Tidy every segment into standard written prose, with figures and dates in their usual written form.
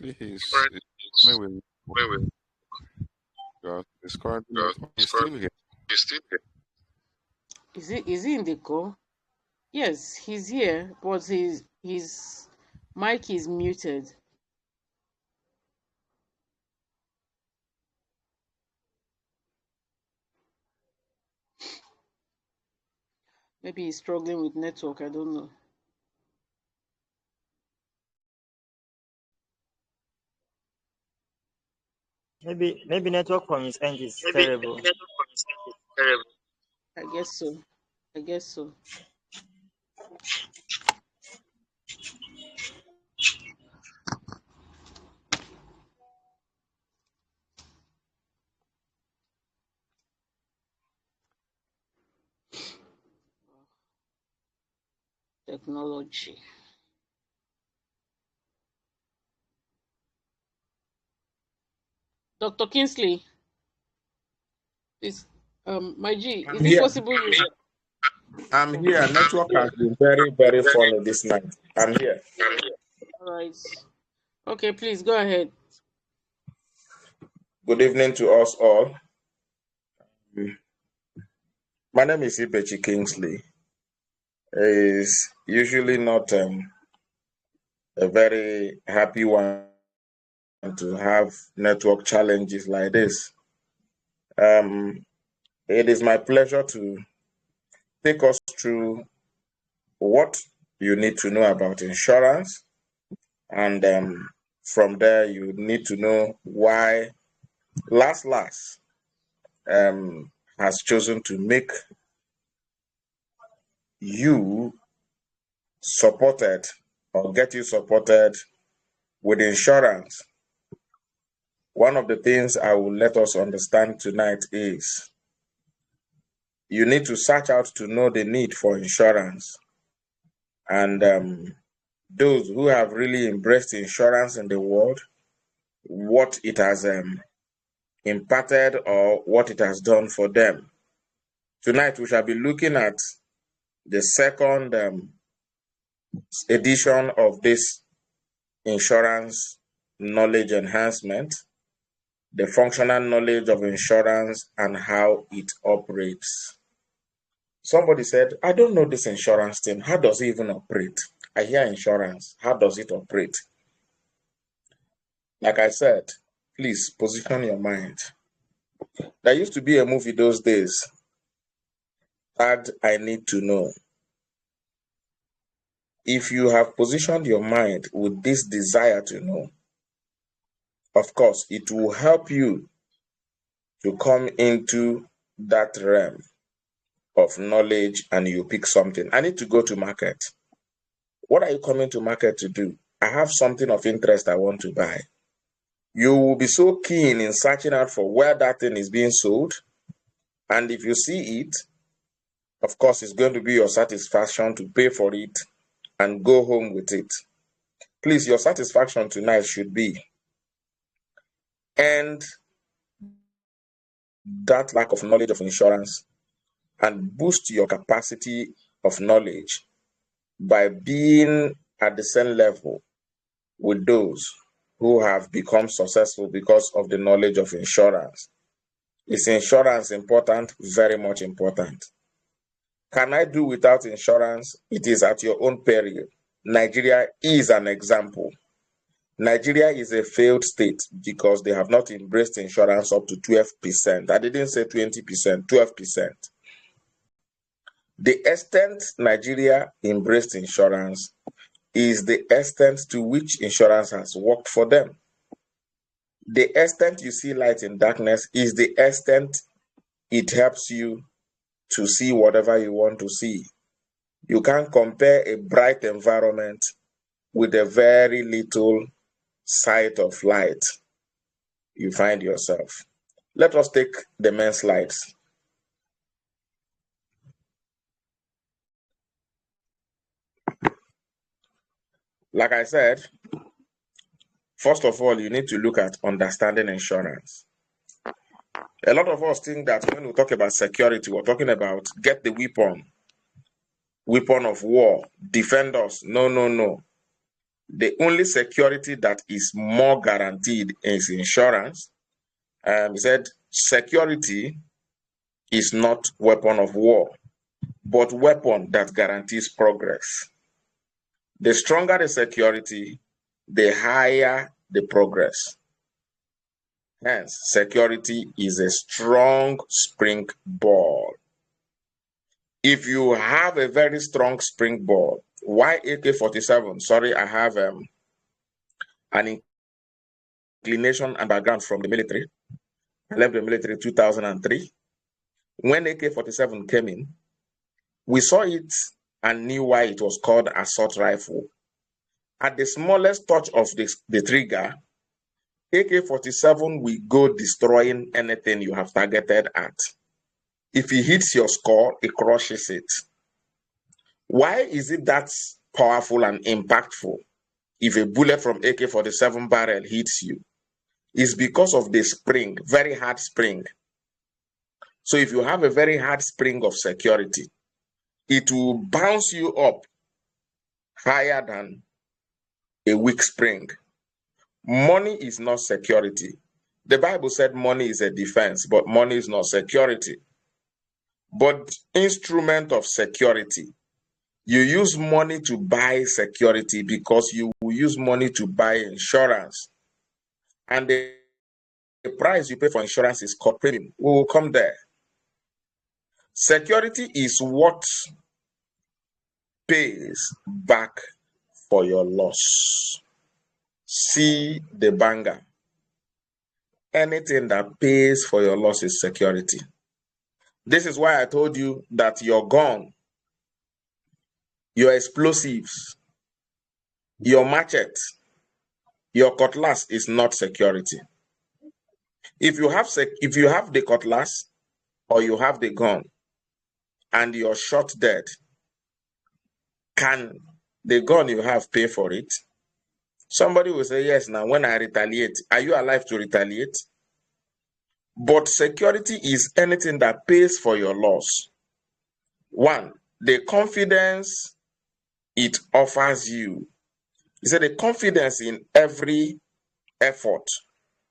Apparently, he's coming with discarding the phone. He's still here. Is he in the call? Yes, he's here, but his mic is muted. Maybe he's struggling with network. I don't know. Maybe network from his end is terrible. I guess so. I guess so. Technology. Dr. Kingsley, is my G, I'm is it here. possible you I'm here. Network has been very, very funny this night. I'm here. all right. Okay, please go ahead. Good evening to us all. My name is Ibechi Kingsley. It's usually not a very happy one to have network challenges like this. It is my pleasure to take us through what you need to know about insurance, and from there you need to know why Laslas has chosen to make you supported or get you supported with insurance. One of the things I will let us understand tonight is you need to search out to know the need for insurance. And those who have really embraced insurance in the world, what it has imparted or what it has done for them. Tonight, we shall be looking at the second edition of this insurance knowledge enhancement, the functional knowledge of insurance and how it operates. Somebody said, I don't know this insurance thing. How does it even operate? I hear insurance. How does it operate? Like I said, please position your mind. There used to be a movie those days tagged I Need to Know. If you have positioned your mind with this desire to know, of course, it will help you to come into that realm of knowledge and you pick something. I need to go to market. What are you coming to market to do? I have something of interest I want to buy. You will be so keen in searching out for where that thing is being sold. And if you see it, of course, it's going to be your satisfaction to pay for it and go home with it. Please, your satisfaction tonight should be end that lack of knowledge of insurance and boost your capacity of knowledge by being at the same level with those who have become successful because of the knowledge of insurance. Is insurance important? Very much important. Can I do without insurance? It is at your own peril. Nigeria is an example. Nigeria is a failed state because they have not embraced insurance up to 12%. I didn't say 20%, 12%. The extent Nigeria embraced insurance is the extent to which insurance has worked for them. The extent you see light in darkness is the extent it helps you to see whatever you want to see. You can't compare a bright environment with a very little sight of light you find yourself. Let us take the main slides. Like I said, first of all, you need to look at understanding insurance. A lot of us think that when we talk about security, we're talking about get the weapon of war, defend us. No, no, no. The only security that is more guaranteed is insurance. He said, security is not weapon of war, but weapon that guarantees progress. The stronger the security, the higher the progress. Hence, security is a strong springboard. If you have a very strong springboard, why AK-47? Sorry, I have an inclination and background from the military. I left the military in 2003. When AK-47 came in, we saw it and knew why it was called assault rifle. At the smallest touch of the trigger, AK-47 will go destroying anything you have targeted at. If it hits your skull, it crushes it. Why is it that powerful and impactful? If a bullet from AK-47 barrel hits you, it's because of the spring, very hard spring. So if you have a very hard spring of security, it will bounce you up higher than a weak spring. Money is not security. The Bible said money is a defense, but money is not security. But instrument of security. You use money to buy security because you will use money to buy insurance. And the price you pay for insurance is called premium. We will come there. Security is what pays back for your loss. See the banger. Anything that pays for your loss is security. This is why I told you that your gun, your explosives, your machete, your cutlass is not security. If you have the cutlass or you have the gun and you're shot dead, can the gun you have pay for it? Somebody will say, yes, now when I retaliate, are you alive to retaliate? But security is anything that pays for your loss. One, the confidence it offers you. He said the confidence in every effort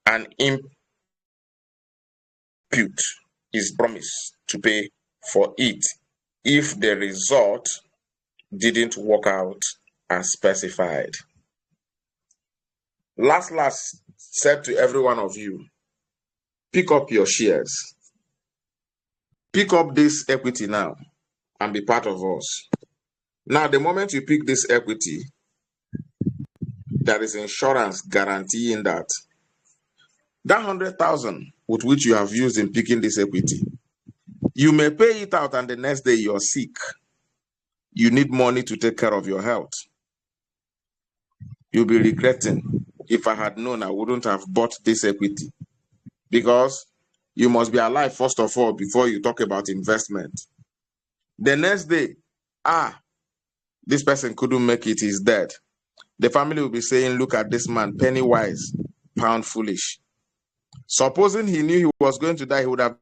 and impute is promised to pay for it if the result didn't work out as specified. Laslas said to every one of you, pick up your shares. Pick up this equity now and be part of us. Now, the moment you pick this equity, there is insurance guaranteeing that 100,000 with which you have used in picking this equity, you may pay it out and the next day you're sick. You need money to take care of your health. You'll be regretting, if I had known, I wouldn't have bought this equity. Because you must be alive first of all before you talk about investment. The next day, this person couldn't make it, he's dead. The family will be saying, look at this man, penny wise, pound foolish. Supposing he knew he was going to die, he would have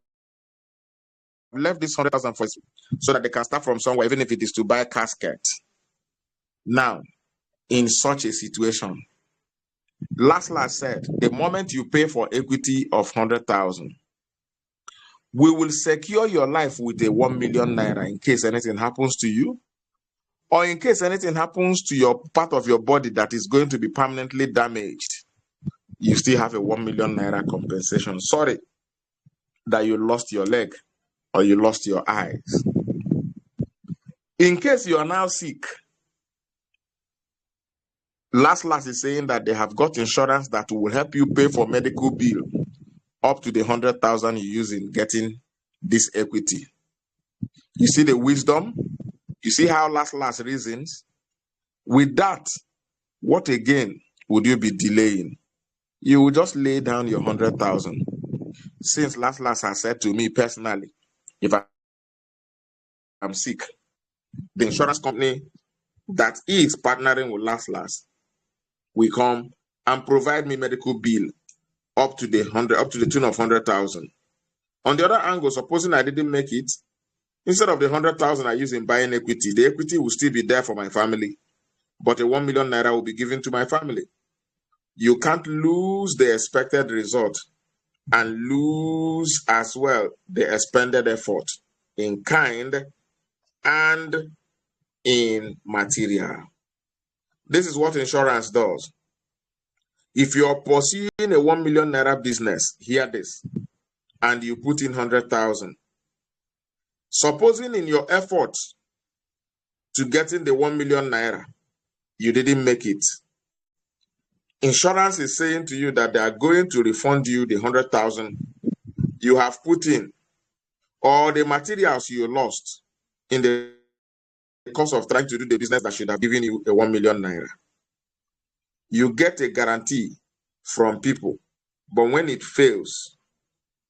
left this 100,000 for so that they can start from somewhere, even if it is to buy a casket. Now, in such a situation, Laslas said, the moment you pay for equity of 100,000, we will secure your life with a 1 million naira in case anything happens to you, or in case anything happens to your part of your body that is going to be permanently damaged. You still have a 1 million naira compensation. Sorry that you lost your leg or you lost your eyes. In case you are now sick, Laslas is saying that they have got insurance that will help you pay for medical bill up to the 100,000 you use in getting this equity. You see the wisdom? You see how Laslas reasons? With that, what again would you be delaying? You will just lay down your 100,000. Since Laslas has said to me personally, if I'm sick, the insurance company that is partnering with Laslas will come and provide me medical bill up to the tune of 100,000. On the other angle, supposing I didn't make it, instead of the 100,000 I use in buying equity, the equity will still be there for my family. but a 1 million naira will be given to my family. You can't lose the expected result and lose as well the expended effort in kind and in material. This is what insurance does. If you're pursuing a 1 million naira business, hear this, and you put in 100,000. Supposing in your efforts to getting the 1 million naira, you didn't make it. Insurance is saying to you that they are going to refund you the 100,000 you have put in, or the materials you lost in the course of trying to do the business that should have given you a 1 million naira. You get a guarantee from people, but when it fails,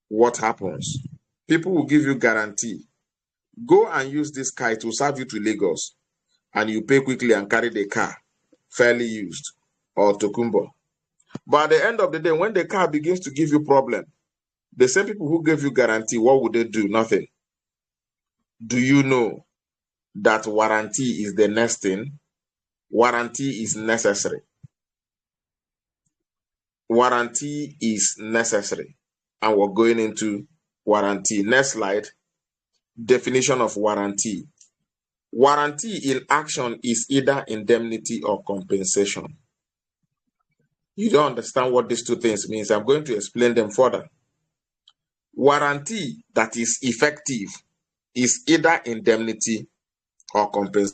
what happens? People will give you guarantee. Go and use this car, it will serve you to Lagos, and you pay quickly and carry the car, fairly used, or Tokumbo. But at the end of the day, when the car begins to give you problem, the same people who gave you guarantee, what would they do? Nothing. Do you know that warranty is the next thing? Warranty is necessary. Warranty is necessary. And we're going into warranty. Next slide. Definition of warranty. Warranty in action is either indemnity or compensation. You don't understand what these two things means. I'm going to explain them further. Warranty that is effective is either indemnity or compensation.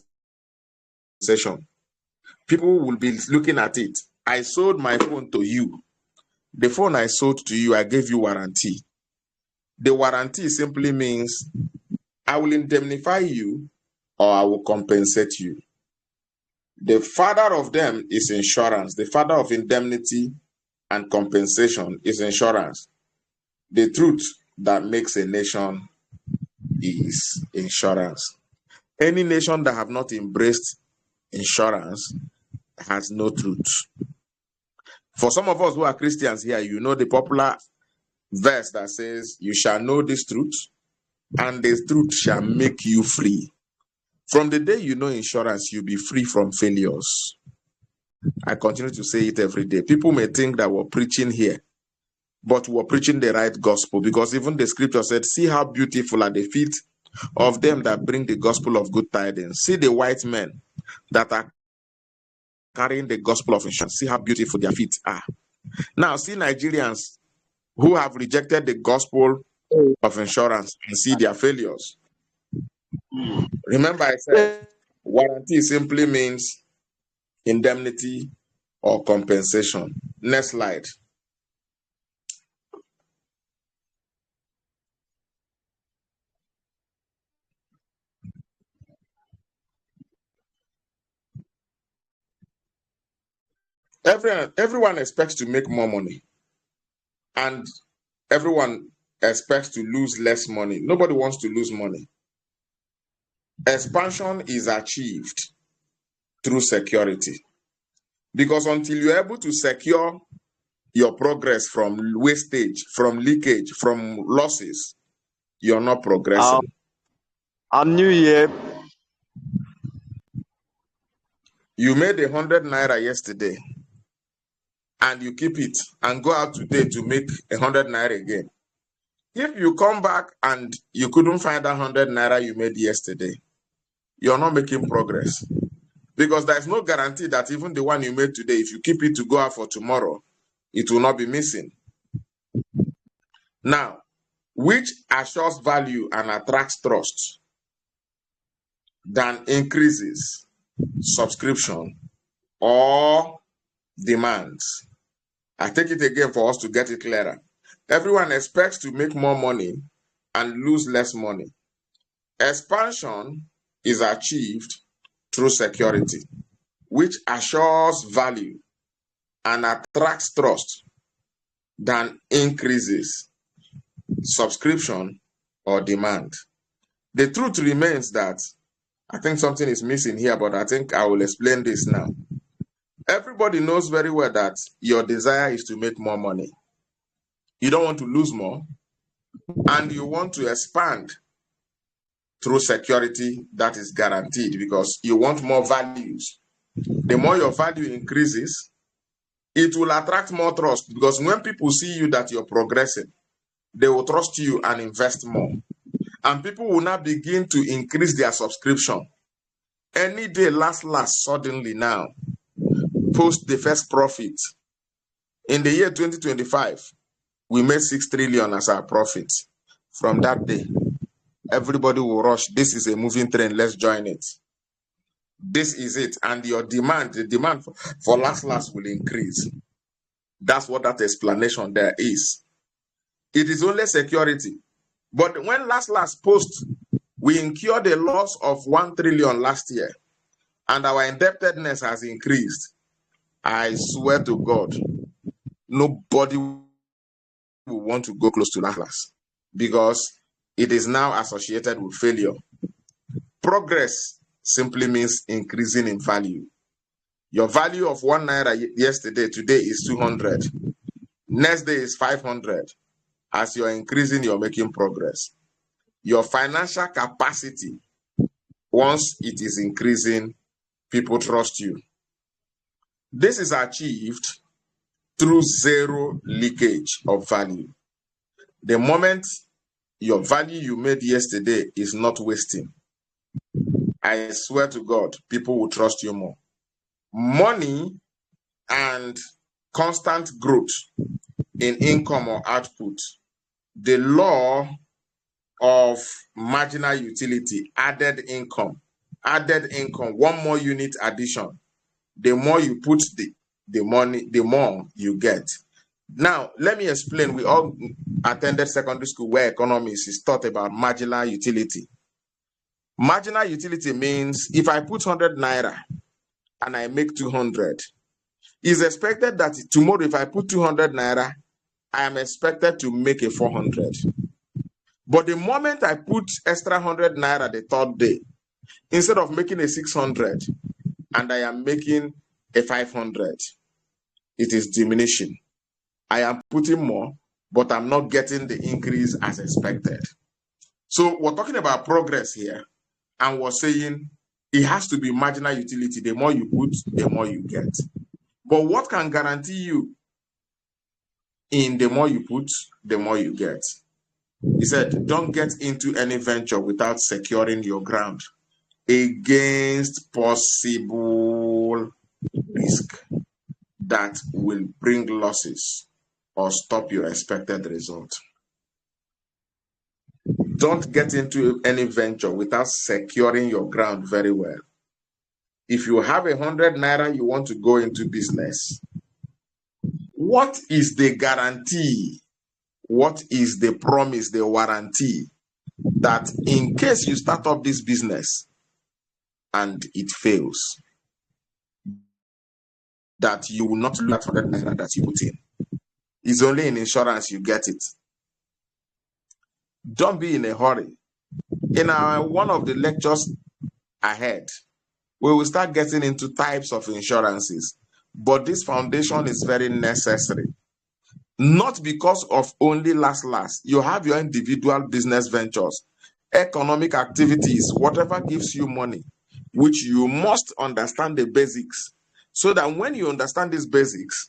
People will be looking at it. I sold my phone to you. The phone I sold to you, I gave you warranty. The warranty simply means I will indemnify you or I will compensate you. The father of them is insurance. The father of indemnity and compensation is insurance. The truth that makes a nation is insurance. Any nation that have not embraced insurance has no truth. For some of us who are Christians here, you know the popular verse that says, you shall know this truth, and the truth shall make you free. From the day you know insurance, you'll be free from failures. I continue to say it every day. People may think that we're preaching here, but we're preaching the right gospel, because even the scripture said, see how beautiful are the feet of them that bring the gospel of good tidings. See the white men that are carrying the gospel of insurance. See how beautiful their feet are. Now, see Nigerians who have rejected the gospel of insurance and see their failures. Remember I said, warranty simply means indemnity or compensation. Next slide. Everyone expects to make more money, and everyone expects to lose less money. Nobody wants to lose money. Expansion is achieved through security, because until you're able to secure your progress from wastage, from leakage, from losses, you're not progressing. New Year. You made 100 naira yesterday, and you keep it and go out today to make 100 naira again. If you come back and you couldn't find that 100 naira you made yesterday, you're not making progress, because there's no guarantee that even the one you made today, if you keep it to go out for tomorrow, it will not be missing. Now, which assures value and attracts trust than increases subscription or demands? I take it again for us to get it clearer. Everyone expects to make more money and lose less money. Expansion is achieved through security, which assures value and attracts trust than increases subscription or demand. The truth remains that I think something is missing here, but I think I will explain this now. Everybody knows very well that your desire is to make more money. You don't want to lose more, and you want to expand through security that is guaranteed, because you want more values The more your value increases, it will attract more trust, because when people see you that you're progressing, they will trust you and invest more. And people will now begin to increase their subscription. Any day, Laslas suddenly now post the first profit. In the year 2025, we made 6 trillion as our profit. From that day, everybody will rush. This is a moving train. Let's join it. This is it. And your demand, the demand for Laslas will increase. That's what that explanation there is. It is only security. But when Laslas post, we incurred a loss of 1 trillion last year, and our indebtedness has increased. I swear to God, nobody will want to go close to Laslas, because it is now associated with failure. Progress simply means increasing in value. Your value of 1 naira yesterday, today is 200. Next day is 500. As you're increasing, you're making progress. Your financial capacity, once it is increasing, people trust you. This is achieved through zero leakage of value. The moment your value you made yesterday is not wasting, I swear to God, people will trust you more. Money and constant growth in income or output, the law of marginal utility, added income, 1 more unit addition. The more you put the money, the more you get. Now, let me explain. We all attended secondary school where economics is taught about marginal utility. Marginal utility means if I put 100 naira and I make 200, it's expected that tomorrow if I put 200 naira, I am expected to make a 400. But the moment I put extra 100 naira the third day, instead of making a 600, and I am making a 500, it is diminishing. I am putting more, but I'm not getting the increase as expected. So we're talking about progress here, and we're saying it has to be marginal utility. The more you put, the more you get. But what can guarantee you in the more you put, the more you get? He said, don't get into any venture without securing your ground against possible risk that will bring losses or stop your expected result. Don't get into any venture without securing your ground very well. If you have 100 naira, you want to go into business, what is the guarantee? What is the promise, the warranty that in case you start up this business and it fails, that you will not lose that 100 naira that you put in? It's only in insurance you get it. Don't be in a hurry. In one of the lectures ahead, we will start getting into types of insurances, but this foundation is very necessary. Not because of only Laslas. You have your individual business ventures, economic activities, whatever gives you money, which you must understand the basics, so that when you understand these basics,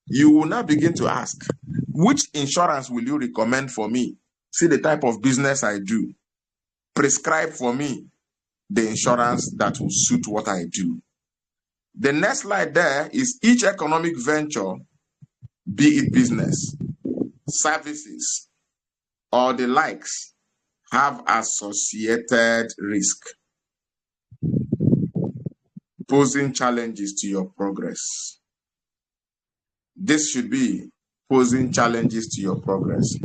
you will now begin to ask, which insurance will you recommend for me? See the type of business I do. Prescribe for me the insurance that will suit what I do. The next slide there is each economic venture, be it business, services, or the likes, have associated risk, posing challenges to your progress. This should be posing challenges to your progress.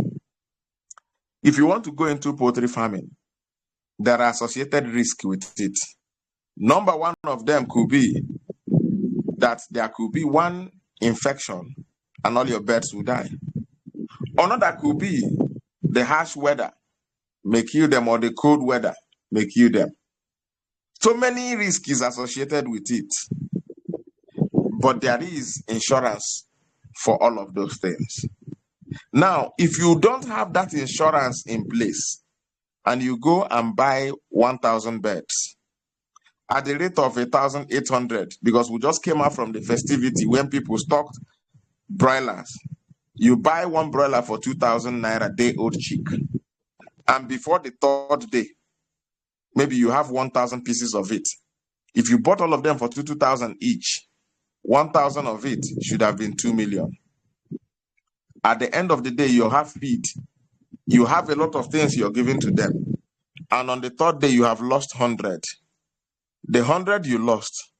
If you want to go into poultry farming, there are associated risks with it. Number one of them could be that there could be one infection and all your birds will die. Another could be the harsh weather may kill them, or the cold weather may kill them. So many risks is associated with it. But there is insurance for all of those things. Now, if you don't have that insurance in place and you go and buy 1,000 birds at the rate of 1,800 because we just came out from the festivity when people stocked broilers. You buy one broiler for 2,000 naira day-old chick, and before the third day, maybe you have 1,000 pieces of it. If you bought all of them for 2,000 each, 1,000 of it should have been 2 million. At the end of the day, you have feed. You have a lot of things you're giving to them. And on the third day, you have lost 100. The 100 you lost,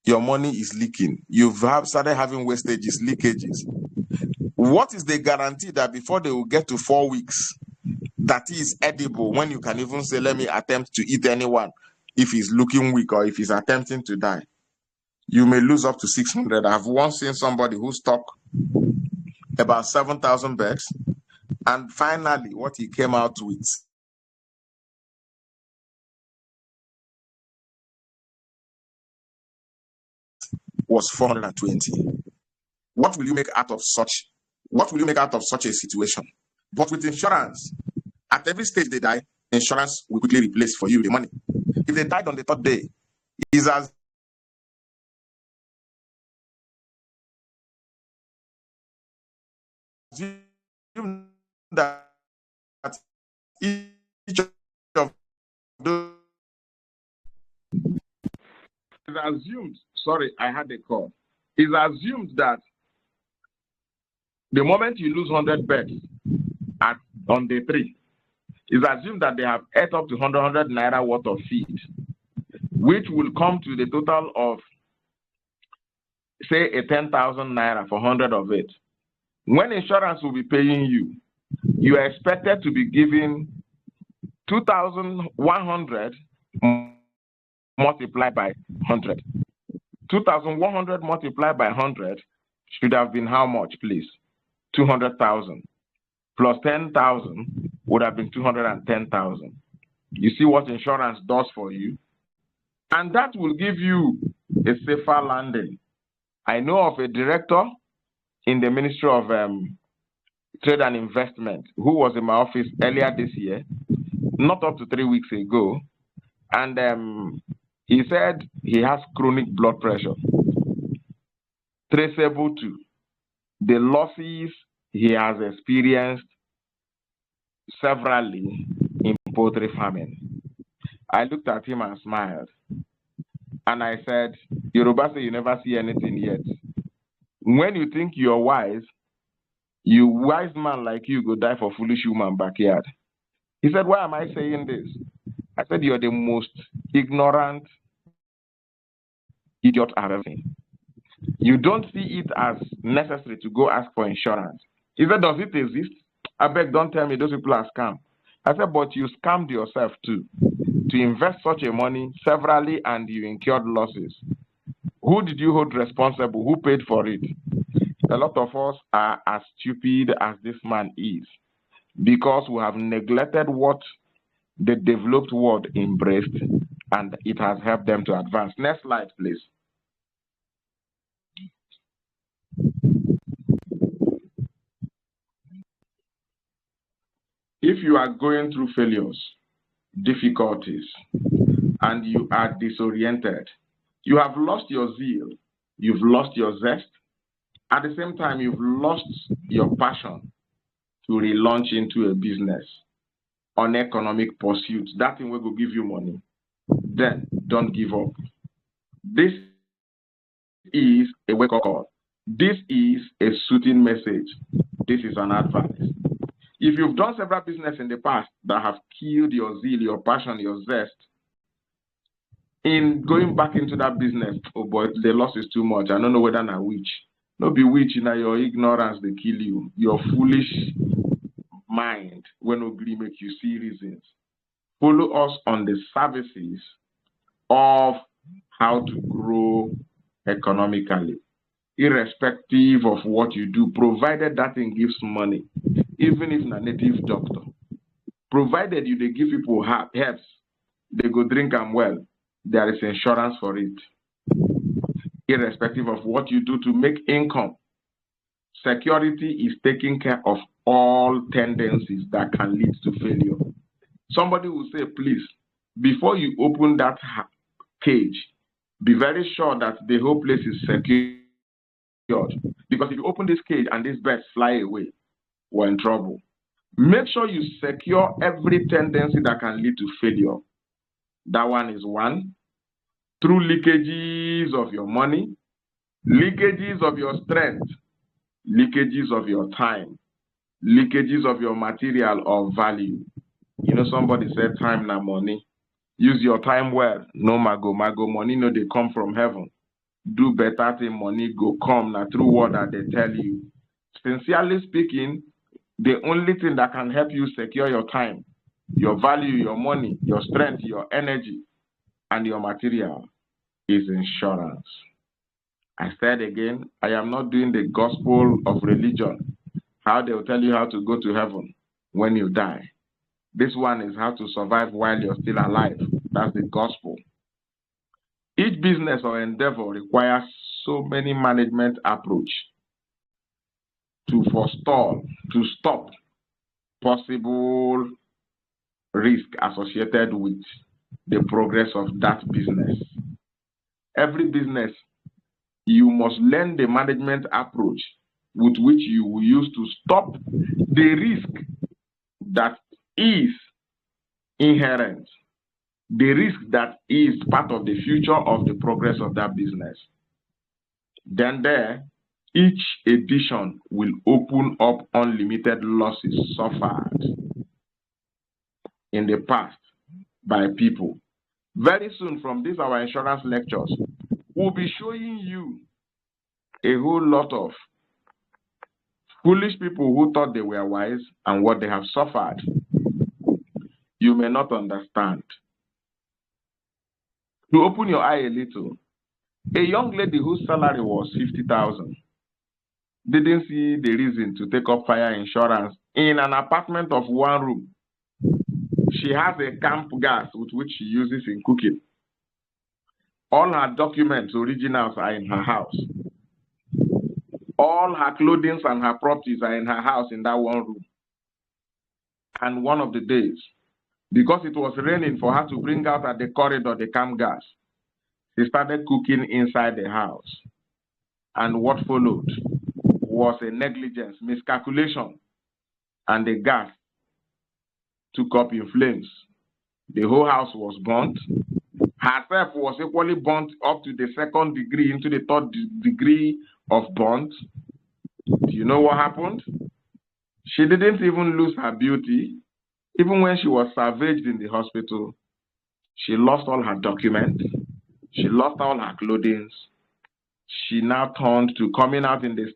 your money is leaking. You've started having wastages, leakages. What is the guarantee that before they will get to 4 weeks, that is edible when you can even say, let me attempt to eat anyone if he's looking weak or if he's attempting to die? You may lose up to 600. I've once seen somebody who stock about 7,000 birds, and finally what he came out with was 420. What will you make out of such? What will you make out of such a situation? But with insurance, at every stage they die, insurance will quickly replace for you the money. If they died on the third day, it is as assumed that each of those is assumed. Sorry, I had a call. It's assumed that the moment you lose 100 beds on day 3, it's assumed that they have ate up to 100 naira worth of feed, which will come to the total of, say, a 10,000 naira for 100 of it. When insurance will be paying you, you are expected to be giving 2,100 multiplied by 100. 2,100 multiplied by 100 should have been how much, please? 200,000 plus 10,000 would have been 210,000. You see what insurance does for you? And that will give you a safer landing. I know of a director in the Ministry of Trade and Investment who was in my office earlier this year, not up to 3 weeks ago, and he said he has chronic blood pressure, traceable to the losses he has experienced severally in poultry farming. I looked at him and smiled, and I said, Yoruba say you never see anything yet. When you think you're wise, you wise man like you go die for foolish woman backyard. He said, why am I saying this? I said, you're the most ignorant idiot I've ever seen. You don't see it as necessary to go ask for insurance. He said, does it exist? I beg, don't tell me those people are scammed. I said, but you scammed yourself too, to invest such a money severally and you incurred losses. Who did you hold responsible? Who paid for it? A lot of us are as stupid as this man is because we have neglected what the developed world embraced and it has helped them to advance. Next slide, please. If you are going through failures, difficulties, and you are disoriented, you have lost your zeal, you've lost your zest, at the same time, you've lost your passion to relaunch into a business on economic pursuits, that thing will go give you money, then don't give up. This is a wake-up call. This is a soothing message. This is an advice. If you've done several businesses in the past that have killed your zeal, your passion, your zest, in going back into that business, oh boy, the loss is too much. I don't know whether I'm witch. No be witch, now your ignorance they kill you. Your foolish mind when agree make you see reasons. Follow us on the services of how to grow economically, irrespective of what you do, provided that thing gives money, even if not native doctor. Provided you they give people herbs, they go drink them well, there is insurance for it. Irrespective of what you do to make income, security is taking care of all tendencies that can lead to failure. Somebody will say, please, before you open that cage, be very sure that the whole place is secured. Because if you open this cage and these birds fly away, we're in trouble. Make sure you secure every tendency that can lead to failure. That one is one. Through leakages of your money, leakages of your strength, leakages of your time, leakages of your material or value. You know, somebody said time na money. Use your time well. No mago money no they come from heaven. Do better thing, money go come na through word that they tell you. Sincerely speaking, the only thing that can help you secure your time, your value, your money, your strength, your energy, and your material is insurance. I said again, I am not doing the gospel of religion, how they will tell you how to go to heaven when you die. This one is how to survive while you're still alive. That's the gospel. Each business or endeavor requires so many management approach to forestall, to stop possible risk associated with the progress of that business. Every business, you must learn the management approach with which you will use to stop the risk that is inherent, the risk that is part of the future of the progress of that business. Then there, each edition will open up unlimited losses suffered in the past by people. Very soon from these our insurance lectures, we'll be showing you a whole lot of foolish people who thought they were wise and what they have suffered. You may not understand. To open your eye a little, a young lady whose salary was 50,000 didn't see the reason to take up fire insurance in an apartment of one room. She has a camp gas with which she uses in cooking. All her documents, originals, are in her house. All her clothing and her properties are in her house in that one room. And one of the days, because it was raining for her to bring out at the corridor the camp gas, she started cooking inside the house. And what followed was a negligence, miscalculation, and the gas took up in flames. The whole house was burnt. Herself was equally burnt up to the second degree, into the third degree of burnt. Do you know what happened? She didn't even lose her beauty. Even when she was savaged in the hospital, she lost all her documents. She lost all her clothing. She now turned to coming out in the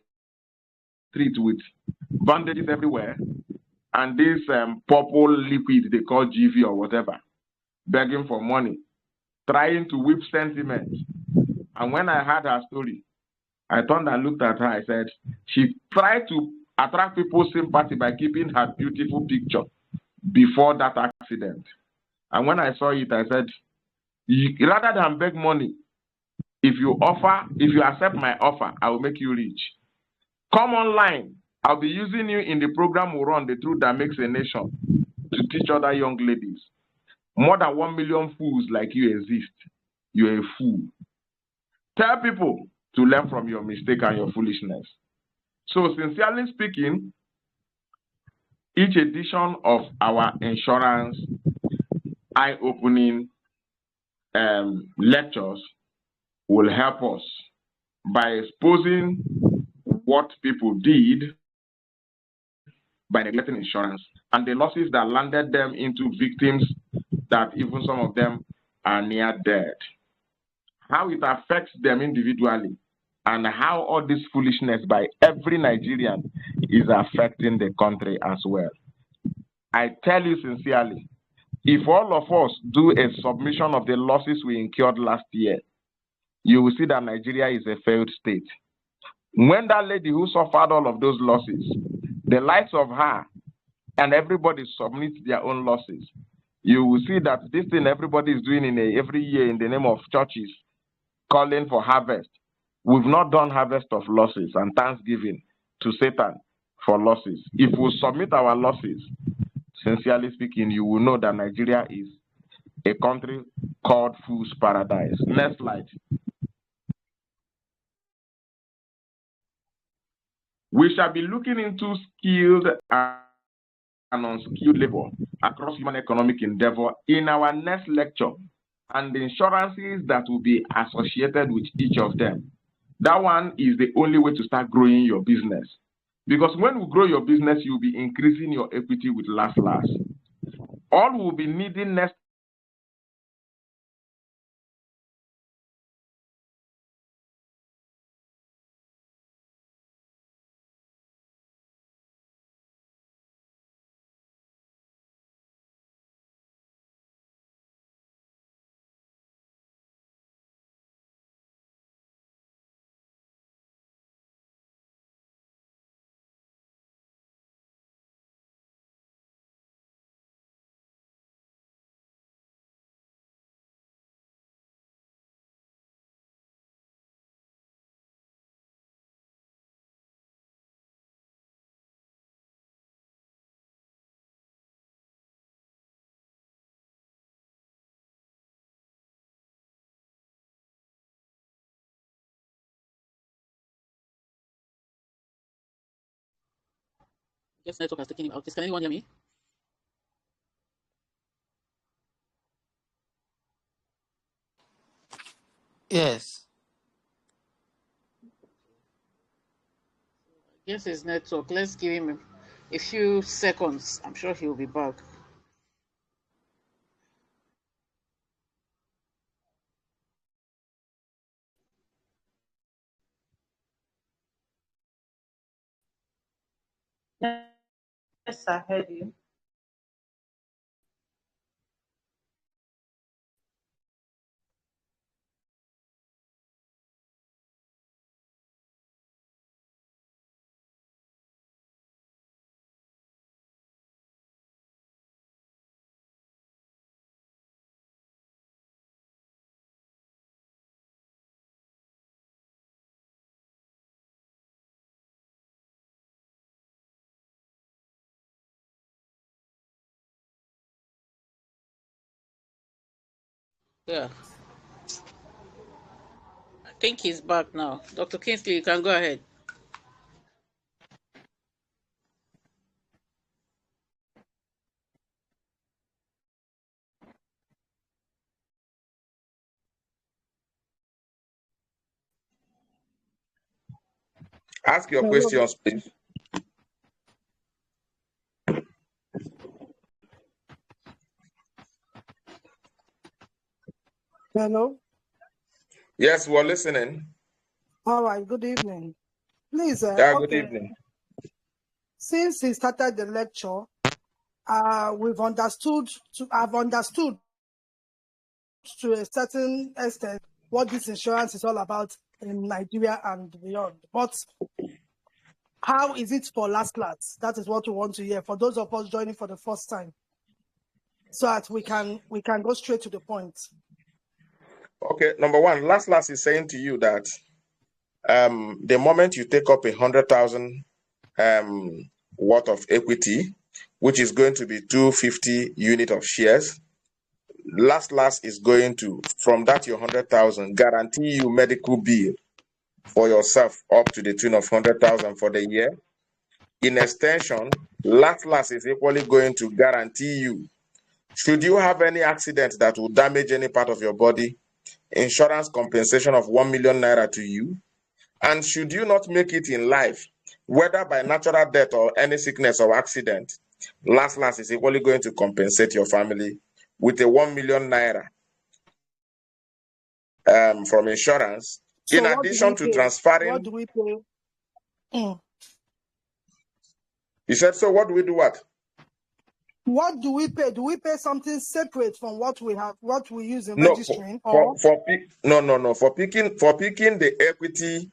street with bandages everywhere and this purple liquid they call GV or whatever, begging for money, trying to whip sentiment. And when I heard her story, I turned and looked at her. I said, she tried to attract people's sympathy by keeping her beautiful picture before that accident. And when I saw it, I said, rather than beg money, if you accept my offer, I will make you rich. Come online. I'll be using you in the program we run, The Truth That Makes a Nation, to teach other young ladies. More than 1 million fools like you exist. You're a fool. Tell people to learn from your mistake and your foolishness. So, sincerely speaking, each edition of our insurance eye-opening lectures will help us by exposing what people did by neglecting insurance and the losses that landed them into victims that even some of them are near dead. How it affects them individually and how all this foolishness by every Nigerian is affecting the country as well. I tell you sincerely, if all of us do a submission of the losses we incurred last year, you will see that Nigeria is a failed state. When that lady who suffered all of those losses, the likes of her and everybody submits their own losses, you will see that this thing everybody is doing every year in the name of churches, calling for harvest. We've not done harvest of losses and thanksgiving to Satan for losses. If we submit our losses, sincerely speaking, you will know that Nigeria is a country called Fool's Paradise. Next slide. We shall be looking into skilled and unskilled labor across human economic endeavor in our next lecture, and the insurances that will be associated with each of them. That one is the only way to start growing your business. Because when you grow your business, you'll be increasing your equity with Laslas. All we'll be needing next Yes, network has taken him out. Can anyone hear me? Yes. Yes, his network. Let's give him a few seconds. I'm sure he'll be back. Yes, I heard you. Yeah. I think he's back now. Dr. Kingsley, you can go ahead. Ask your Hello. questions, please. Hello. Yes, we're listening. All right. Good evening. Please, Good okay. evening. Since he started the lecture, I've understood to a certain extent what this insurance is all about in Nigeria and beyond. But how is it for Laslas? That is what we want to hear for those of us joining for the first time, so that we can go straight to the point. Okay, number one, Laslas is saying to you that the moment you take up 100,000 worth of equity, which is going to be 250 unit of shares, Laslas is going to, from that your 100,000, guarantee you medical bill for yourself up to the tune of 100,000 for the year. In extension, Laslas is equally going to guarantee you, should you have any accident that will damage any part of your body, insurance compensation of 1 million naira to you. And should you not make it in life, whether by natural death or any sickness or accident, Laslas is equally going to compensate your family with a 1 million naira from insurance, So in what do addition we to pay? transferring. What do we pay? You said, so what do we do what? What do we pay? Do we pay something separate from what we have, what we use in No, registering, or for picking the equity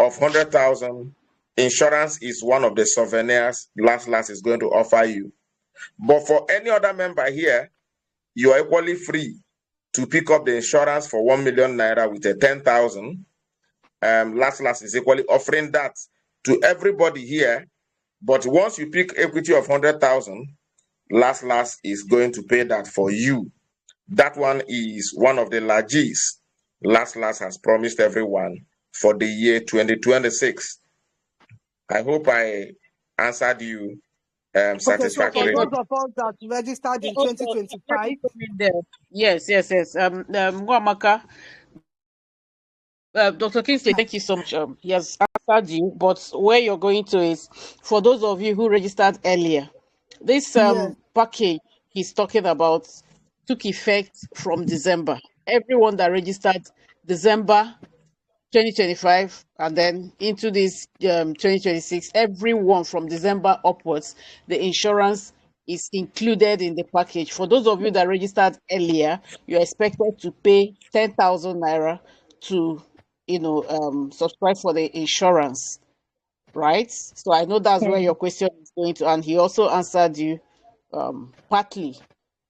of 100,000, insurance is one of the souvenirs Laslas is going to offer you. But for any other member here, you are equally free to pick up the insurance for 1 million naira with a 10,000. Laslas is equally offering that to everybody here. But once you pick equity of 100,000, Laslas is going to pay that for you. That one is one of the largest Laslas has promised everyone for the year 2026. I hope I answered you Okay, so for satisfactorily. those of us that registered in Let me 2025, come in there. Yes. Mwamaka, Dr. Kingsley, thank you so much. He has answered you, but where you're going to is for those of you who registered earlier. This yes, package he's talking about took effect from December. Everyone that registered December 2025 and then into this 2026, everyone from December upwards, the insurance is included in the package. For those of you that registered earlier, you're expected to pay 10,000 naira to subscribe for the insurance, right? So I know that's where your question is going to, and he also answered you partly.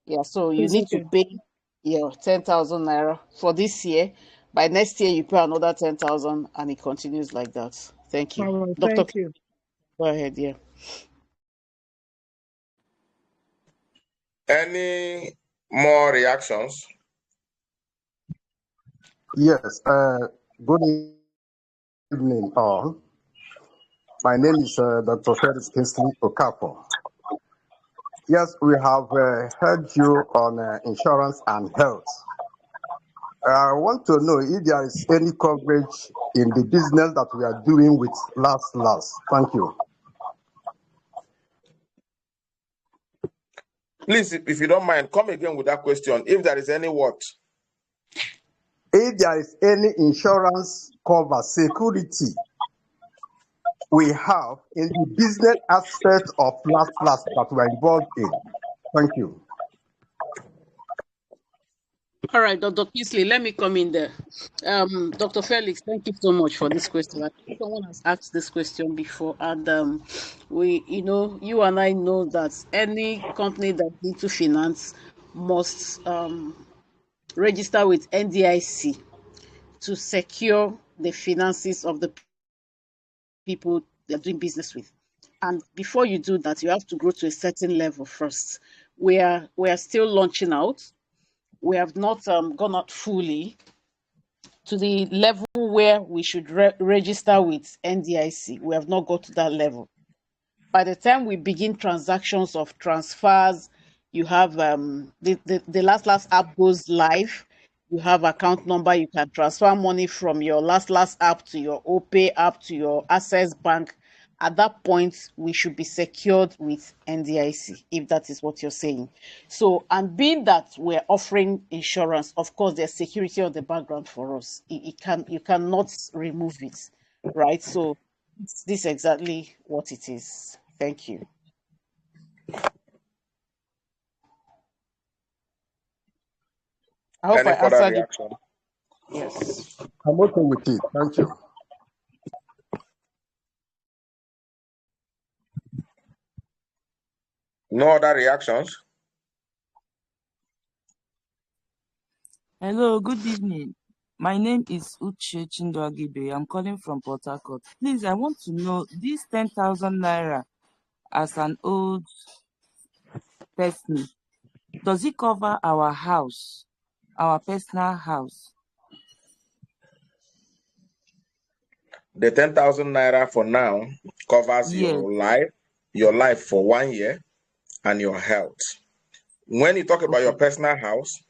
Yeah, so you it's need to okay. pay your 10,000 naira for this year. By next year, you pay another 10,000, and it continues like that. Thank you, All right, Doctor. thank you. Go ahead. Yeah. Any more reactions? Yes, good evening, all. My name is Dr. Felix Kingsley Okafor. Yes, we have heard you on insurance and health. I want to know if there is any coverage in the business that we are doing with Laslas. Thank you. Please, if you don't mind, come again with that question. If there is any what? If there is any insurance cover security we have in the business aspect of Laslas that we are involved in. Thank you. All right, Dr. Kingsley, let me come in there. Dr. Felix, thank you so much for this question. I think someone has asked this question before, and you and I know that any company that needs to finance must register with NDIC to secure the finances of the people they're doing business with. And before you do that, you have to grow to a certain level first. We are still launching out. We have not gone out fully to the level where we should register with NDIC. We have not got to that level. By the time we begin transactions of transfers, you have the Laslas app goes live. You have account number. You can transfer money from your Laslas app to your OPay app to your Access Bank. At that point, we should be secured with NDIC, if that is what you're saying. So, and being that we're offering insurance, of course, there's security on the background for us. You cannot remove it, right? So, this is exactly what it is. Thank you. I hope Any I further answered it. reaction? Yes. I'm okay with it. Thank you. No other reactions? Hello, good evening. My name is Uche Chindoagibe. I'm calling from Port Harcourt. Please, I want to know this 10,000 naira as an old person. Does it cover our house, our personal house? The 10,000 naira for now covers Yes. your life for 1 year, and your health. When you talk about your personal house,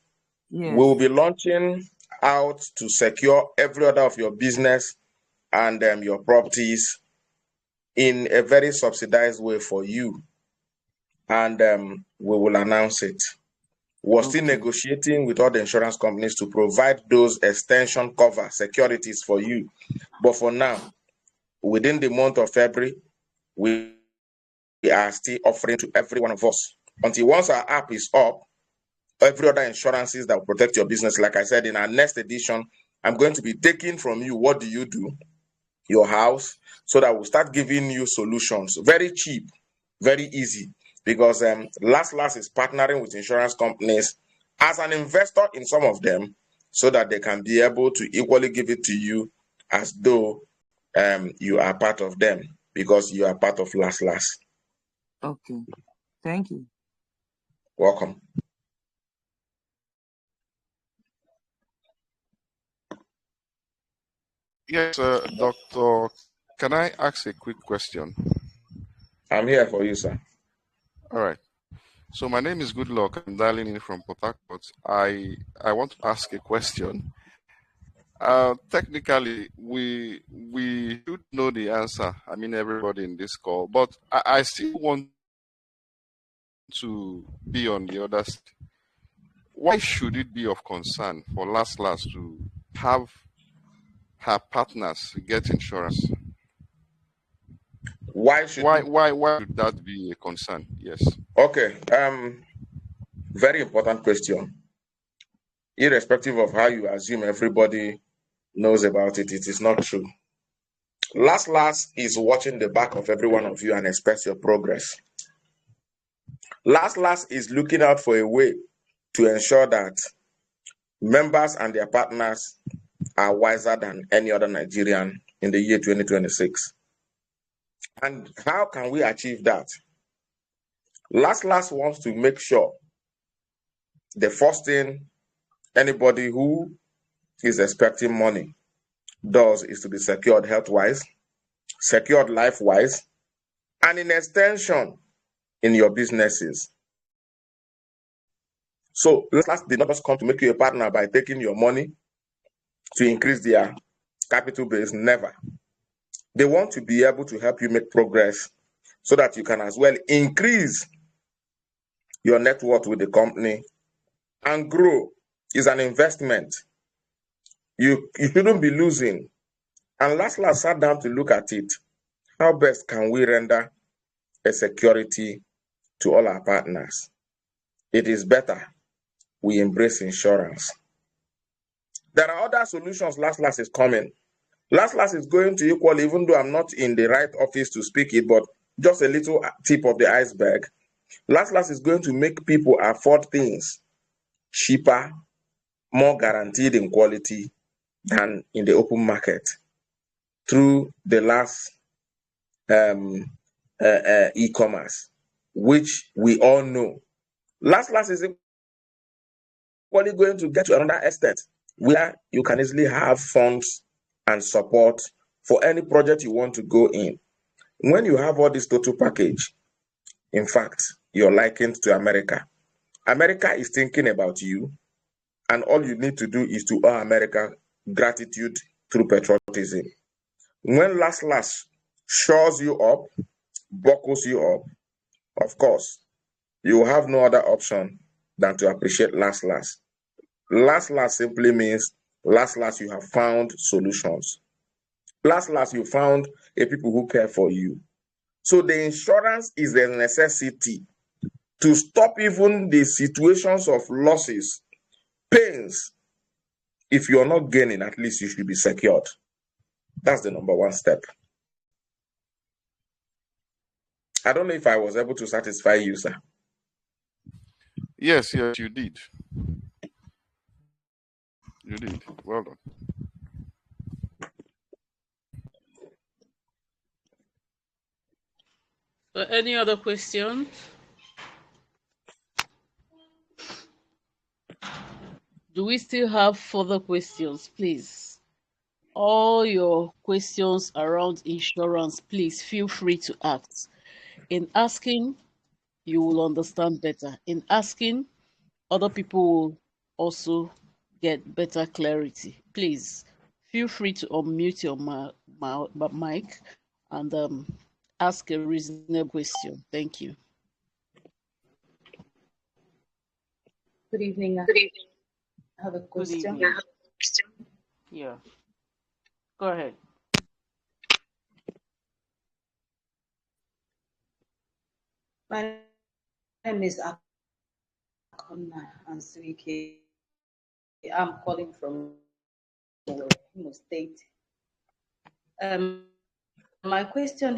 we Yes. will be launching out to secure every other of your business and your properties in a very subsidized way for you. And we will announce it. We're still Okay. negotiating with all the insurance companies to provide those extension cover securities for you. But for now, within the month of February, we are still offering to every one of us. Until once our app is up, every other insurances that will protect your business, like I said, in our next edition, I'm going to be taking from you what do you do, your house, so that we'll start giving you solutions. Very cheap, very easy, because Laslas is partnering with insurance companies as an investor in some of them, so that they can be able to equally give it to you as though you are part of them, because you are part of Laslas. Okay. Thank you. Welcome. Yes, Doctor. Can I ask a quick question? I'm here for you, sir. All right. So my name is Goodluck. I'm dialing in from Port Harcourt. I want to ask a question. Technically, we should know the answer. I mean, everybody in this call, but I still want to be on the other side. Why should it be of concern for Laslas to have her partners get insurance? Why should Why should that be a concern? Yes. Okay. Very important question. Irrespective of how you assume everybody knows about it, it is not true. Laslas is watching the back of every one of you and expects your progress. Laslas is looking out for a way to ensure that members and their partners are wiser than any other Nigerian in the year 2026. And how can we achieve that? Laslas wants to make sure the first thing anybody who is expecting money does is to be secured health-wise, secured life-wise, and in extension in your businesses. So Laslas did not just come to make you a partner by taking your money to increase their capital base. Never. They want to be able to help you make progress so that you can as well increase your net worth with the company and grow. Is an investment. You shouldn't be losing. And Laslas sat down to look at it. How best can we render a security to all our partners? It is better we embrace insurance. There are other solutions Laslas is coming. Laslas is going to equal, even though I'm not in the right office to speak it, but just a little tip of the iceberg. Laslas is going to make people afford things cheaper, more guaranteed in quality than in the open market through the last e-commerce, which we all know. Laslas is equally going to get to another extent where you can easily have funds and support for any project you want to go in. When you have all this total package, in fact, you're likened to America. America is thinking about you, and all you need to do is to owe America gratitude through patriotism. When Laslas shores you up, buckles you up, of course, you will have no other option than to appreciate Laslas. Laslas simply means Laslas, you have found solutions. Laslas, you found a people who care for you. So the insurance is a necessity to stop even the situations of losses, pains. If you're not gaining, at least you should be secured. That's the number one step. I don't know if I was able to satisfy you, sir. Yes, you did. You did. Well done. Any other questions? Do we still have further questions, please? All your questions around insurance, please feel free to ask. In asking, you will understand better. In asking, other people will also get better clarity. Please feel free to unmute your mic and ask a reasonable question. Thank you. Good evening. Good evening. I have a Good question. evening. Yeah. Go ahead. My name is Akona Answike. I'm calling from Imo State. My question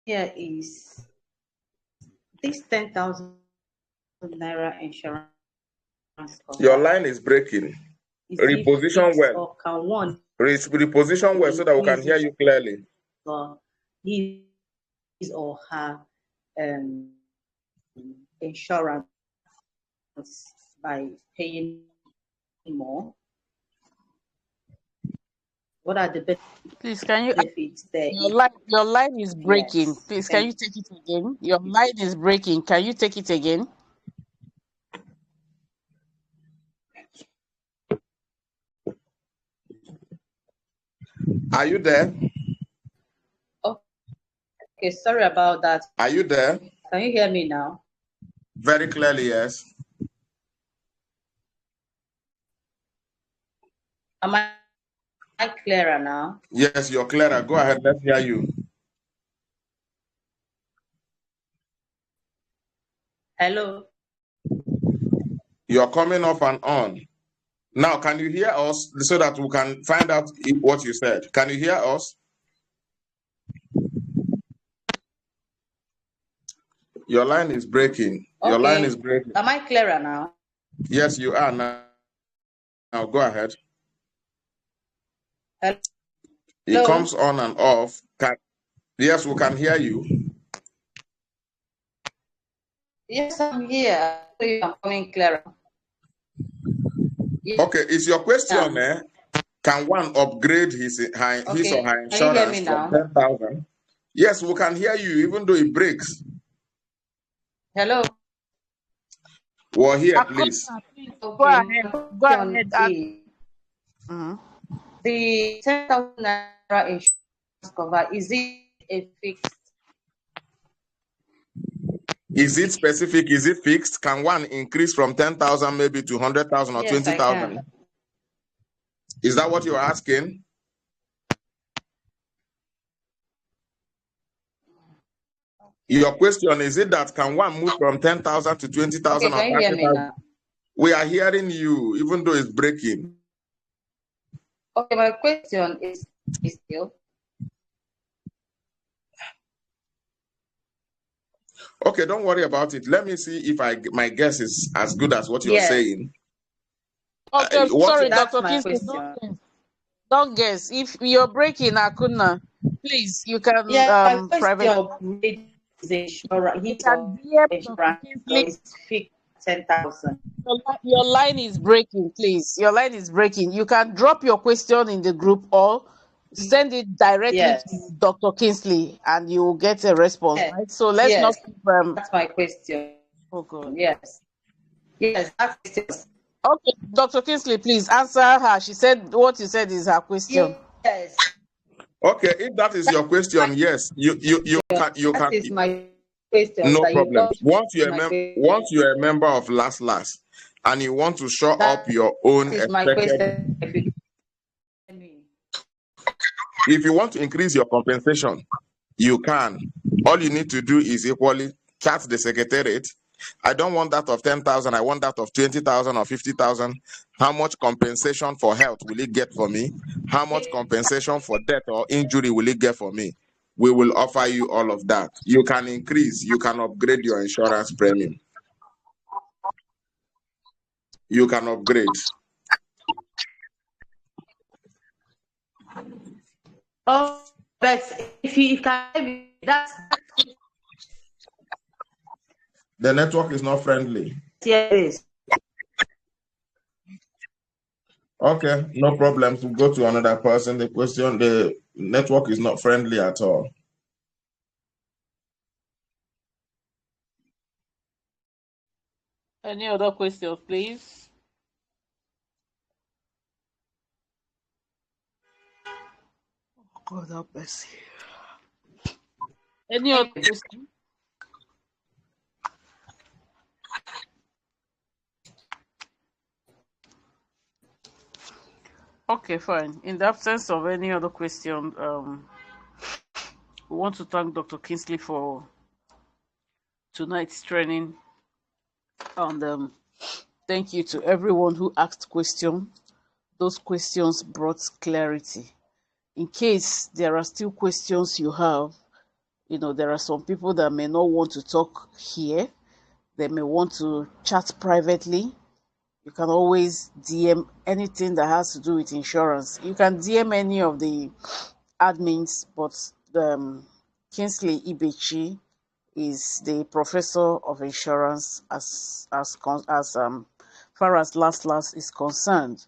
here is this 10,000 naira insurance cover. Your line is breaking. Reposition well. Or can one Reposition well so that we can hear you clearly. His or her insurance by paying more What are the Please, can you? benefits there? Your line is breaking. Yes, Please, can you take it again? Your line is breaking. Can you take it again? Are you there? Okay, sorry about that. Are you there? Can you hear me now? Very clearly, yes. Am I clearer now? Yes, you're clearer. Go ahead. Let's hear you. Hello. You're coming off and on. Now, can you hear us so that we can find out what you said? Can you hear us? Your line is breaking. Your line is breaking. Am I clearer now? Yes, you are now. Now, go ahead. Hello? It comes on and off. Yes, we can hear you. Yes, I'm here. I'm coming clearer. Yes. Okay, is your question can one upgrade his or her Can you hear insurance me from now? 10,000? Yes, we can hear you, even though it breaks. Hello. Well, here, please. Go ahead. Go ahead. The 10,000 naira insurance cover, is it a fixed? Is it specific? Is it fixed? Can one increase from 10,000 maybe to 100,000 or Yes, 20,000? Is that what you're asking? Your question is it that can one move from 10,000 to 20,000 or 30,000? We are hearing you, even though it's breaking. Okay, my question is still. Okay, don't worry about it. Let me see if my guess is as good as what you're saying. Okay, sorry, Dr. Kingsley, don't guess. If you're breaking, Akuna, please, you can private. You can DM Dr. Kingsley. 10,000. Your line is breaking, please. Your line is breaking. You can drop your question in the group or send it directly to Dr. Kingsley and you will get a response, right? So let's not keep, that's my question. Oh God. Yes, that's it. Okay, Dr. Kingsley, please answer her. She said what you said is her question. Yes. Okay, if that is your question, yes, you can. That is my question. No problem. Once you're a member of Laslas and you want to show up your own expected, if you want to increase your compensation, you can. All you need to do is equally chat the secretariat. I don't want that of 10,000. I want that of 20,000 or 50,000. How much compensation for health will it get for me? How much compensation for death or injury will it get for me? We will offer you all of that. You can increase, you can upgrade your insurance premium. You can upgrade. Oh, but if you can, that's the network is not friendly. Yes. Okay, no problems. We'll go to another person. The network is not friendly at all. Any other questions, please? God help us. Any other question? Okay, fine. In the absence of any other question, we want to thank Dr. Kingsley for tonight's training, and thank you to everyone who asked questions. Those questions brought clarity. In case there are still questions you have, there are some people that may not want to talk here. They may want to chat privately. You can always DM anything that has to do with insurance. You can DM any of the admins, but Kingsley Ibechi is the professor of insurance as far as Laslas is concerned.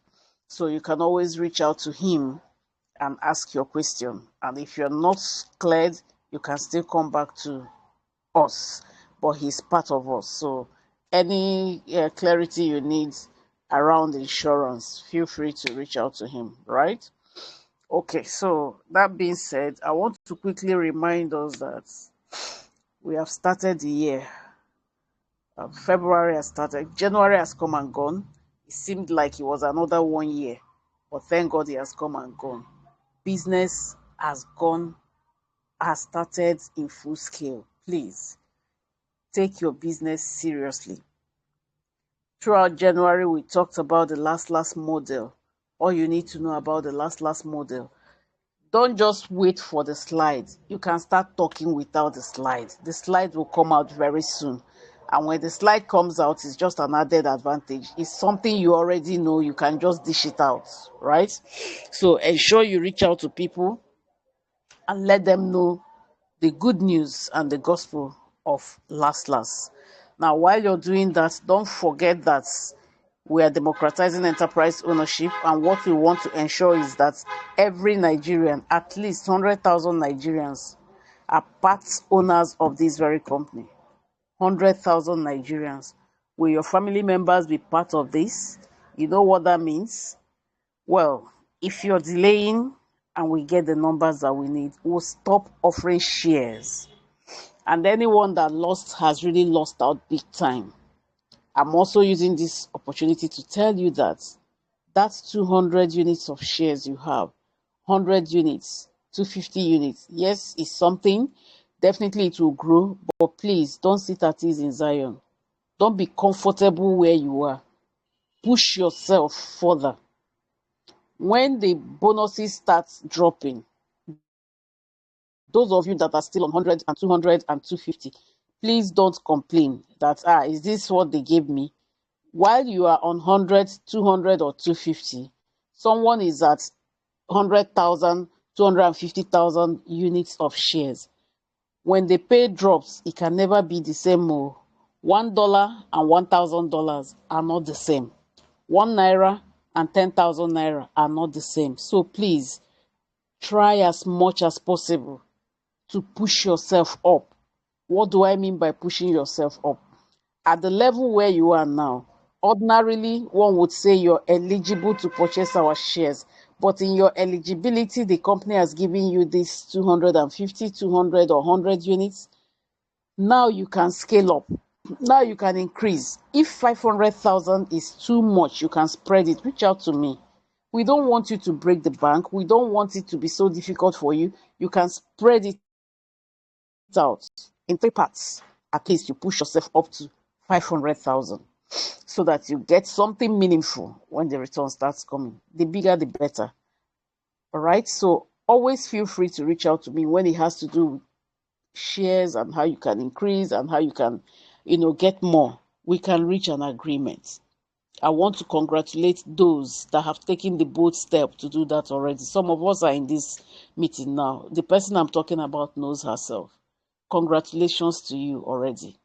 So you can always reach out to him and ask your question. And if you're not cleared, you can still come back to us, but he's part of us. So any clarity you need around insurance, feel free to reach out to him, right? Okay, so that being said, I want to quickly remind us that we have started the year. February has started, January has come and gone. It seemed like it was another 1 year, but thank God it has come and gone. Business has started in full scale. Please take your business seriously. Throughout January, we talked about the Laslas model. All you need to know about the Laslas model. Don't just wait for the slide. You can start talking without the slide. The slide will come out very soon. And when the slide comes out, it's just an added advantage. It's something you already know. You can just dish it out, right? So ensure you reach out to people and let them know the good news and the gospel of Laslas. Now, while you're doing that, don't forget that we are democratizing enterprise ownership, and what we want to ensure is that every Nigerian, at least 100,000 Nigerians, are part owners of this very company. 100,000 Nigerians. Will your family members be part of this? You know what that means? Well, if you're delaying and we get the numbers that we need, we'll stop offering shares. And anyone that lost has really lost out big time. I'm also using this opportunity to tell you that that's 200 units of shares you have. 100 units, 250 units. Yes, it's something. Definitely it will grow, but please don't sit at ease in Zion. Don't be comfortable where you are. Push yourself further. When the bonuses start dropping, those of you that are still on 100 and 200 and 250, please don't complain that, is this what they gave me? While you are on 100, 200 or 250, someone is at 100,000, 250,000 units of shares. When the pay drops, it can never be the same. $1 and $1,000 are not the same. 1 naira and 10,000 naira are not the same. So please try as much as possible to push yourself up. What do I mean by pushing yourself up? At the level where you are now, ordinarily one would say you're eligible to purchase our shares, but in your eligibility, the company has given you this 250, 200 or 100 units. Now you can scale up. Now you can increase. If 500,000 is too much, you can spread it. Reach out to me. We don't want you to break the bank. We don't want it to be so difficult for you. You can spread it out in 3 parts. At least you push yourself up to 500,000 so that you get something meaningful when the return starts coming. The bigger, the better. All right. So always feel free to reach out to me when it has to do with shares and how you can increase and how you can, get more. We can reach an agreement. I want to congratulate those that have taken the bold step to do that already. Some of us are in this meeting now. The person I'm talking about knows herself. Congratulations to you already.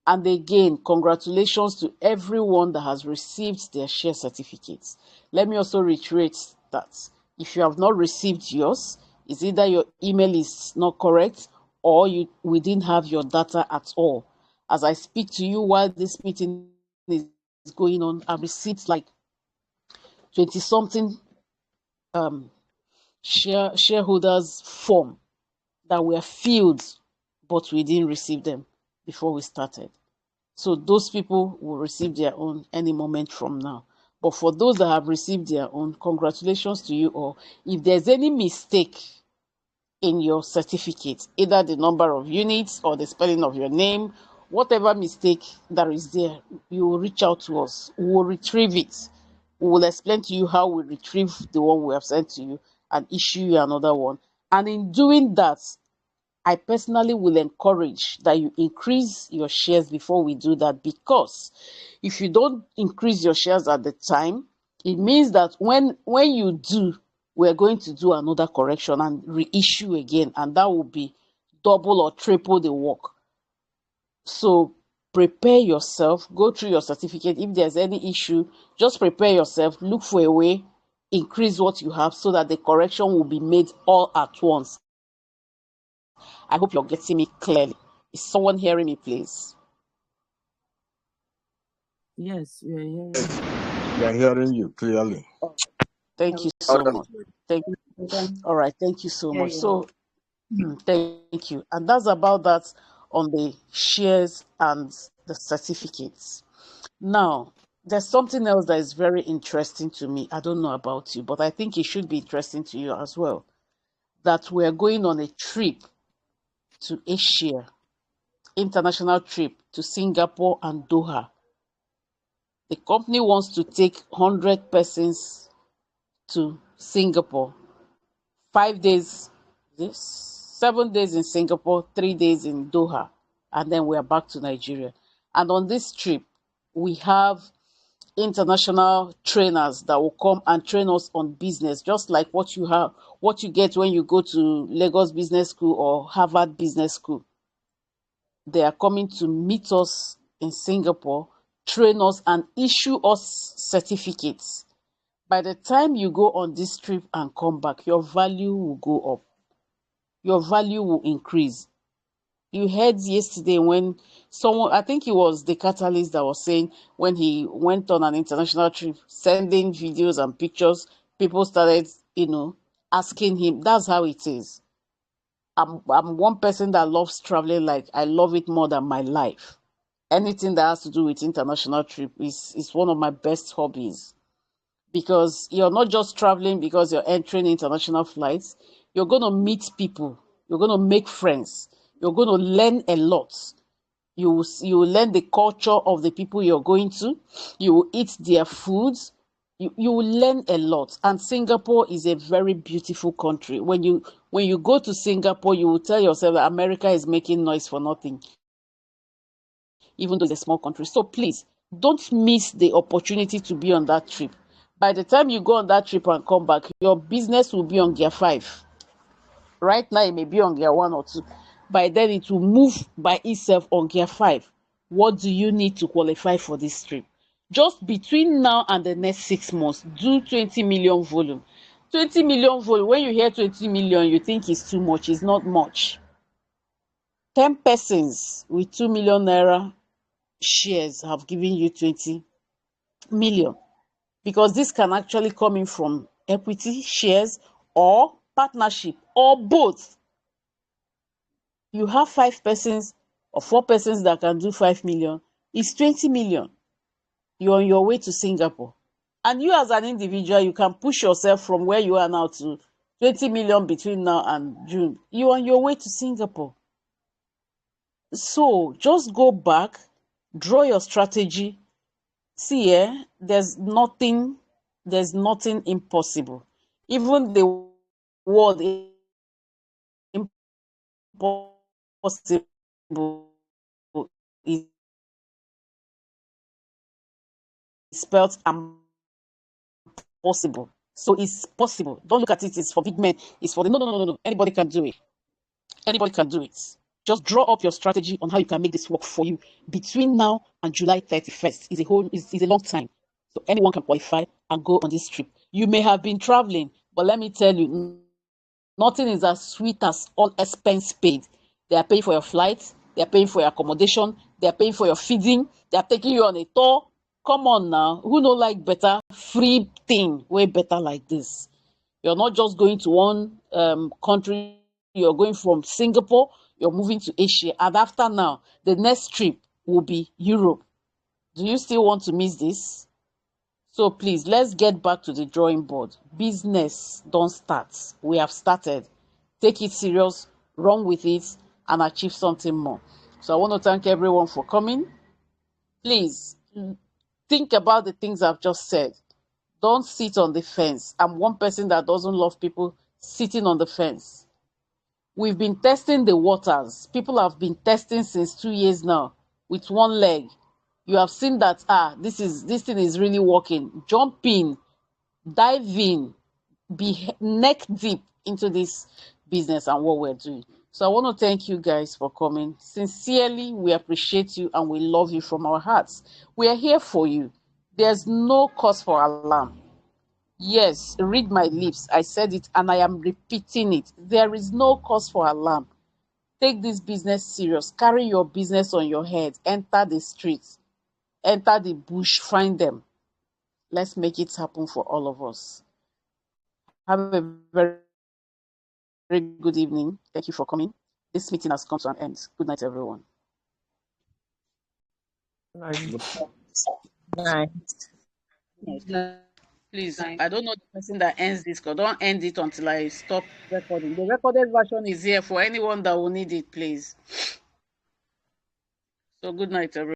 And again, congratulations to everyone that has received their share certificates. Let me also reiterate that if you have not received yours, it's either your email is not correct or we didn't have your data at all. As I speak to you while this meeting is going on, I've received like 20 something shareholders form that were filled, but we didn't receive them before we started. So those people will receive their own any moment from now. But for those that have received their own, congratulations to you all. If there's any mistake in your certificate, either the number of units or the spelling of your name, whatever mistake that is there, you will reach out to us. We will retrieve it. We will explain to you how we retrieve the one we have sent to you and issue you another one. And in doing that, I personally will encourage that you increase your shares before we do that, because if you don't increase your shares at the time, it means that when you do, we're going to do another correction and reissue again, and that will be double or triple the work. So prepare yourself, go through your certificate. If there's any issue, just prepare yourself, look for a way increase what you have so that the correction will be made all at once. I hope you're getting me clearly. Is someone hearing me, please? Yes, we are hearing you. We are hearing you clearly. Thank you so much. Thank you. All right, thank you so much. So, thank you. And that's about that on the shares and the certificates. Now, there's something else that is very interesting to me. I don't know about you, but I think it should be interesting to you as well. That we're going on a trip to Asia, international trip to Singapore and Doha. The company wants to take 100 persons to Singapore. 5 days, 7 days in Singapore, 3 days in Doha, and then we are back to Nigeria. And on this trip, we have international trainers that will come and train us on business, just like what you get when you go to Lagos Business School or Harvard Business School. They are coming to meet us in Singapore, train us, and issue us certificates. By the time you go on this trip and come back, your value will go up. Your value will increase. You heard yesterday when someone, I think it was the catalyst that was saying when he went on an international trip, sending videos and pictures, people started, asking him. That's how it is. I'm one person that loves traveling, like I love it more than my life. Anything that has to do with international trip is one of my best hobbies, because you're not just traveling because you're entering international flights. You're going to meet people. You're going to make friends. You're going to learn a lot. You will learn the culture of the people you're going to. You will eat their foods. You will learn a lot. And Singapore is a very beautiful country. When you go to Singapore, you will tell yourself that America is making noise for nothing, even though it's a small country. So please, don't miss the opportunity to be on that trip. By the time you go on that trip and come back, your business will be on gear 5. Right now, it may be on gear 1 or 2. By then, it will move by itself on gear 5. What do you need to qualify for this trip? Just between now and the next 6 months, do 20 million volume. 20 million volume, when you hear 20 million, you think it's too much. It's not much. 10 persons with 2 million naira shares have given you 20 million, because this can actually come in from equity shares or partnership or both. You have 5 persons or 4 persons that can do 5 million. It's 20 million. You're on your way to Singapore. And you as an individual, you can push yourself from where you are now to 20 million between now and June. You're on your way to Singapore. So just go back, draw your strategy. See, there's nothing impossible. Even the word impossible is spelled impossible. So it's possible. Don't look at it, it's for big men. It's for the no. Anybody can do it. Anybody can do it. Just draw up your strategy on how you can make this work for you between now and July 31st. Is a long time. So anyone can qualify and go on this trip. You may have been traveling, but let me tell you, nothing is as sweet as all expense paid. They are paying for your flights, they are paying for your accommodation, they are paying for your feeding, they are taking you on a tour. Come on now, who no like better free thing, way better like this? You're not just going to one country, you're going from Singapore, you're moving to Asia, and after now, the next trip will be Europe. Do you still want to miss this? So please, let's get back to the drawing board. Business don't start. We have started. Take it serious, run with it, and achieve something more. So I want to thank everyone for coming. Please, think about the things I've just said. Don't sit on the fence. I'm one person that doesn't love people sitting on the fence. We've been testing the waters. People have been testing since 2 years now with one leg. You have seen that, this thing is really working. Jump in, dive in, be neck deep into this business and what we're doing. So I want to thank you guys for coming. Sincerely, we appreciate you and we love you from our hearts. We are here for you. There's no cause for alarm. Yes, read my lips. I said it and I am repeating it. There is no cause for alarm. Take this business serious. Carry your business on your head. Enter the streets. Enter the bush. Find them. Let's make it happen for all of us. Have a very good evening. Thank you for coming. This meeting has come to an end. Good night, everyone. Nice. Please, I don't know the person that ends this call. Don't end it until I stop recording. The recorded version is here for anyone that will need it, please. So good night, everyone.